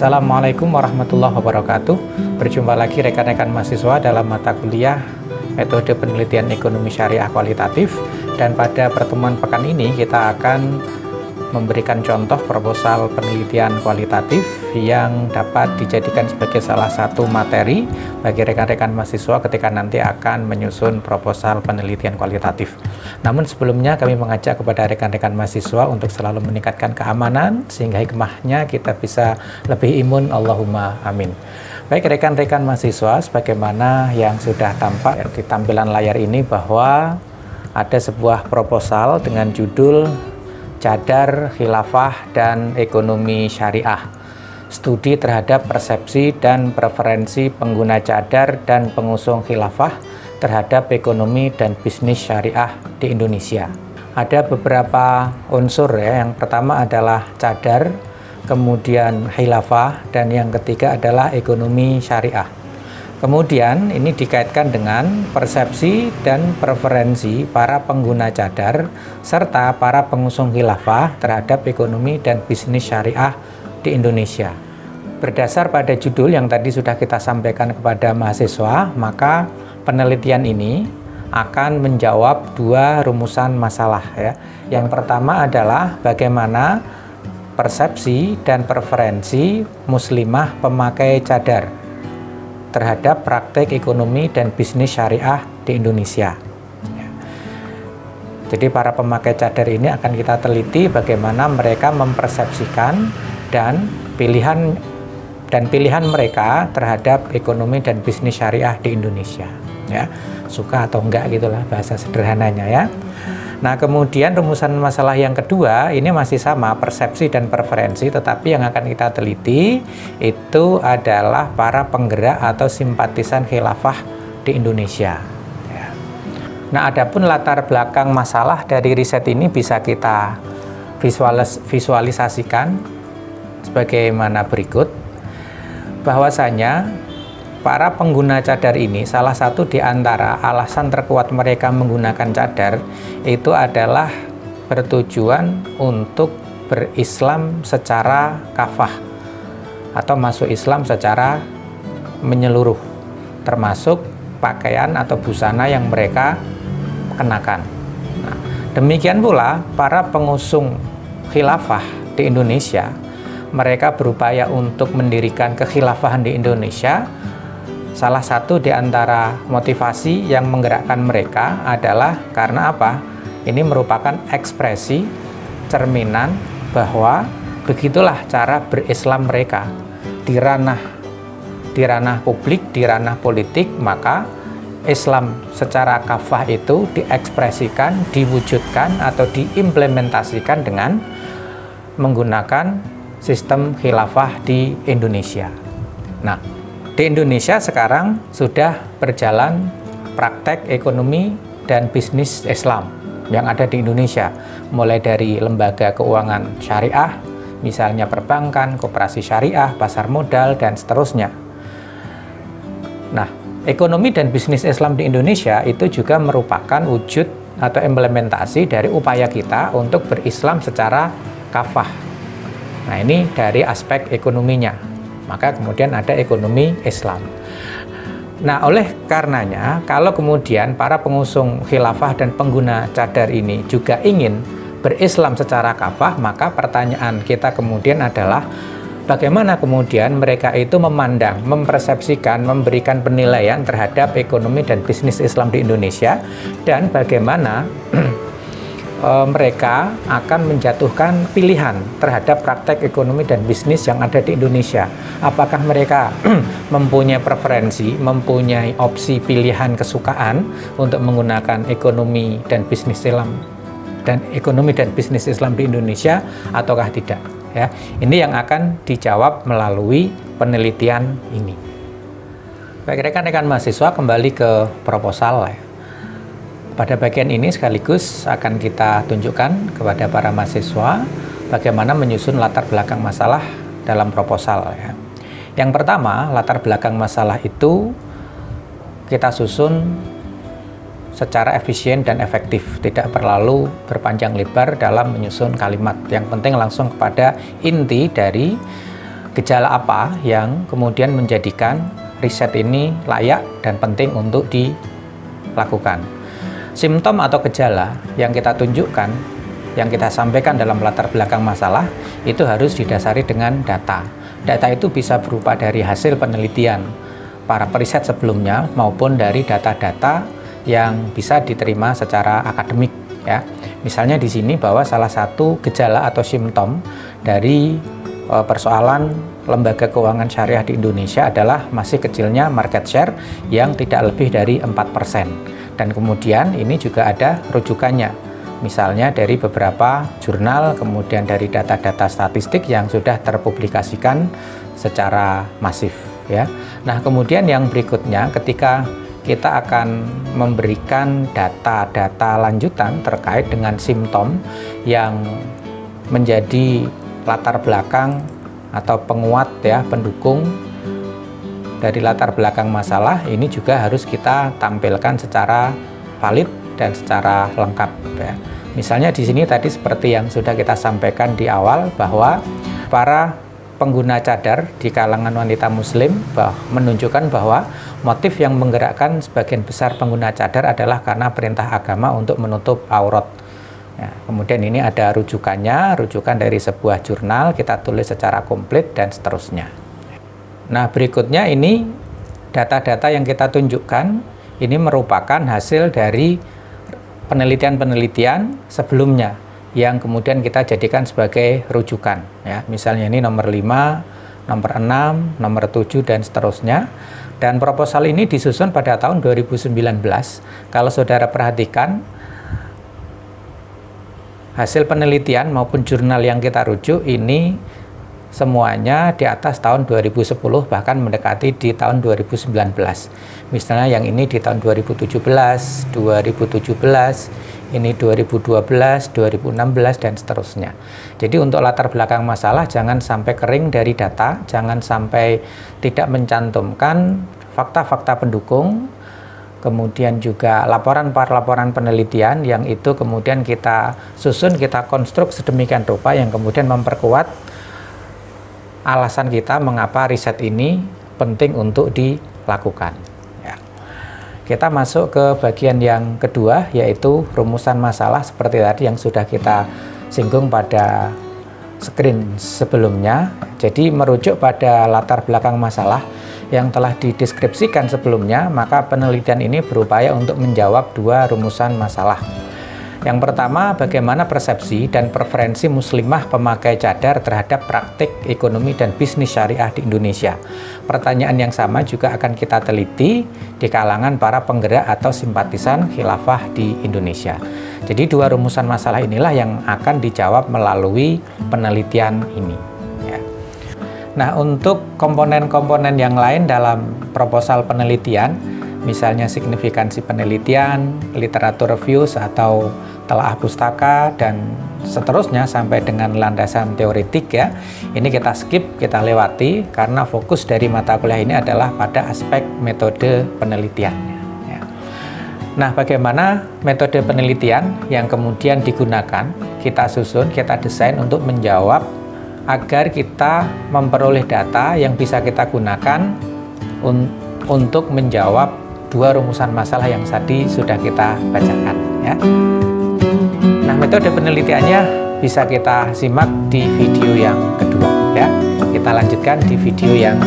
Assalamualaikum warahmatullahi wabarakatuh. Berjumpa lagi rekan-rekan mahasiswa dalam mata kuliah Metode Penelitian Ekonomi Syariah Kualitatif. Dan pada pertemuan pekan ini kita akan memberikan contoh proposal penelitian kualitatif yang dapat dijadikan sebagai salah satu materi bagi rekan-rekan mahasiswa ketika nanti akan menyusun proposal penelitian kualitatif. Namun sebelumnya kami mengajak kepada rekan-rekan mahasiswa untuk selalu meningkatkan keamanan sehingga hikmahnya kita bisa lebih imun, Allahumma amin. Baik rekan-rekan mahasiswa, sebagaimana yang sudah tampak di tampilan layar ini bahwa ada sebuah proposal dengan judul Cadar, Khilafah, dan Ekonomi Syariah. Studi terhadap persepsi dan preferensi pengguna cadar dan pengusung khilafah terhadap ekonomi dan bisnis syariah di Indonesia. Ada beberapa unsur ya. Yang pertama adalah cadar, kemudian khilafah, dan yang ketiga adalah ekonomi syariah. Kemudian ini dikaitkan dengan persepsi dan preferensi para pengguna cadar serta para pengusung khilafah terhadap ekonomi dan bisnis syariah di Indonesia. Berdasar pada judul yang tadi sudah kita sampaikan kepada mahasiswa, maka penelitian ini akan menjawab dua rumusan masalah ya. Yang pertama adalah bagaimana persepsi dan preferensi muslimah pemakai cadar terhadap praktek ekonomi dan bisnis syariah di Indonesia. Jadi para pemakai cadar ini akan kita teliti bagaimana mereka mempersepsikan dan pilihan mereka terhadap ekonomi dan bisnis syariah di Indonesia. Ya, suka atau enggak gitulah bahasa sederhananya ya. Nah, kemudian rumusan masalah yang kedua ini masih sama, persepsi dan preferensi, tetapi yang akan kita teliti itu adalah para penggerak atau simpatisan khilafah di Indonesia. Ya. Nah, adapun latar belakang masalah dari riset ini bisa kita visualisasikan sebagaimana berikut, bahwasanya para pengguna cadar ini, salah satu di antara alasan terkuat mereka menggunakan cadar itu adalah bertujuan untuk berislam secara kafah atau masuk Islam secara menyeluruh, termasuk pakaian atau busana yang mereka kenakan. Nah, demikian pula para pengusung khilafah di Indonesia, mereka berupaya untuk mendirikan kekhilafahan di Indonesia. Salah satu di antara motivasi yang menggerakkan mereka adalah karena apa? Ini merupakan ekspresi cerminan bahwa begitulah cara berislam mereka di ranah publik, di ranah politik, maka Islam secara kafah itu diekspresikan, diwujudkan atau diimplementasikan dengan menggunakan sistem khilafah di Indonesia. Nah, di Indonesia sekarang sudah berjalan praktek ekonomi dan bisnis Islam yang ada di Indonesia, mulai dari lembaga keuangan syariah, misalnya perbankan, koperasi syariah, pasar modal, dan seterusnya. Nah, ekonomi dan bisnis Islam di Indonesia itu juga merupakan wujud atau implementasi dari upaya kita untuk berislam secara kafah. Nah, ini dari aspek ekonominya. Maka kemudian ada ekonomi Islam. Nah, oleh karenanya, kalau kemudian para pengusung khilafah dan pengguna cadar ini juga ingin berislam secara kafah, maka pertanyaan kita kemudian adalah bagaimana kemudian mereka itu memandang, mempersepsikan, memberikan penilaian terhadap ekonomi dan bisnis Islam di Indonesia, dan bagaimana mereka akan menjatuhkan pilihan terhadap praktek ekonomi dan bisnis yang ada di Indonesia. Apakah mereka mempunyai preferensi, mempunyai opsi pilihan kesukaan untuk menggunakan ekonomi dan bisnis Islam di Indonesia ataukah tidak? Ya, ini yang akan dijawab melalui penelitian ini. Baik rekan-rekan mahasiswa, kembali ke proposal ya. Pada bagian ini sekaligus akan kita tunjukkan kepada para mahasiswa bagaimana menyusun latar belakang masalah dalam proposal ya. Yang pertama, latar belakang masalah itu kita susun secara efisien dan efektif, tidak terlalu berpanjang lebar dalam menyusun kalimat. Yang penting langsung kepada inti dari gejala apa yang kemudian menjadikan riset ini layak dan penting untuk dilakukan. Simptom atau gejala yang kita tunjukkan, yang kita sampaikan dalam latar belakang masalah, itu harus didasari dengan data. Data itu bisa berupa dari hasil penelitian para periset sebelumnya maupun dari data-data yang bisa diterima secara akademik, ya. Misalnya di sini bahwa salah satu gejala atau simptom dari persoalan lembaga keuangan syariah di Indonesia adalah masih kecilnya market share yang tidak lebih dari 4%. Dan kemudian ini juga ada rujukannya, misalnya dari beberapa jurnal, kemudian dari data-data statistik yang sudah terpublikasikan secara masif, ya. Nah, kemudian yang berikutnya, ketika kita akan memberikan data-data lanjutan terkait dengan simptom yang menjadi latar belakang atau penguat, ya, pendukung dari latar belakang masalah, ini juga harus kita tampilkan secara valid dan secara lengkap, ya. Misalnya di sini tadi seperti yang sudah kita sampaikan di awal bahwa para pengguna cadar di kalangan wanita muslim menunjukkan bahwa motif yang menggerakkan sebagian besar pengguna cadar adalah karena perintah agama untuk menutup aurat. Ya, kemudian ini ada rujukannya, rujukan dari sebuah jurnal, kita tulis secara komplit dan seterusnya. Nah, berikutnya ini data-data yang kita tunjukkan ini merupakan hasil dari penelitian-penelitian sebelumnya yang kemudian kita jadikan sebagai rujukan, ya. Misalnya ini nomor 5, nomor 6, nomor 7 dan seterusnya. Dan proposal ini disusun pada tahun 2019. Kalau saudara perhatikan hasil penelitian maupun jurnal yang kita rujuk ini semuanya di atas tahun 2010, bahkan mendekati di tahun 2019. Misalnya yang ini di tahun 2017, 2017, ini 2012, 2016, dan seterusnya. Jadi untuk latar belakang masalah jangan sampai kering dari data, jangan sampai tidak mencantumkan fakta-fakta pendukung, kemudian juga laporan penelitian yang itu kemudian kita susun, kita konstruk sedemikian rupa yang kemudian memperkuat alasan kita mengapa riset ini penting untuk dilakukan. Ya. Kita masuk ke bagian yang kedua, yaitu rumusan masalah seperti tadi yang sudah kita singgung pada screen sebelumnya. Jadi merujuk pada latar belakang masalah yang telah dideskripsikan sebelumnya, maka penelitian ini berupaya untuk menjawab dua rumusan masalah. Yang pertama, bagaimana persepsi dan preferensi muslimah pemakai cadar terhadap praktik ekonomi dan bisnis syariah di Indonesia. Pertanyaan yang sama juga akan kita teliti di kalangan para penggerak atau simpatisan khilafah di Indonesia. Jadi dua rumusan masalah inilah yang akan dijawab melalui penelitian ini. Ya. Nah, untuk komponen-komponen yang lain dalam proposal penelitian, misalnya signifikansi penelitian, literatur reviews atau telaah pustaka, dan seterusnya sampai dengan landasan teoretik, ya. Ini kita skip, kita lewati karena fokus dari mata kuliah ini adalah pada aspek metode penelitiannya. Ya. Nah, bagaimana metode penelitian yang kemudian digunakan, kita susun, kita desain untuk menjawab agar kita memperoleh data yang bisa kita gunakan untuk menjawab dua rumusan masalah yang tadi sudah kita bacakan, ya. Nah, metode penelitiannya bisa kita simak di video yang kedua, ya. Kita lanjutkan di video yang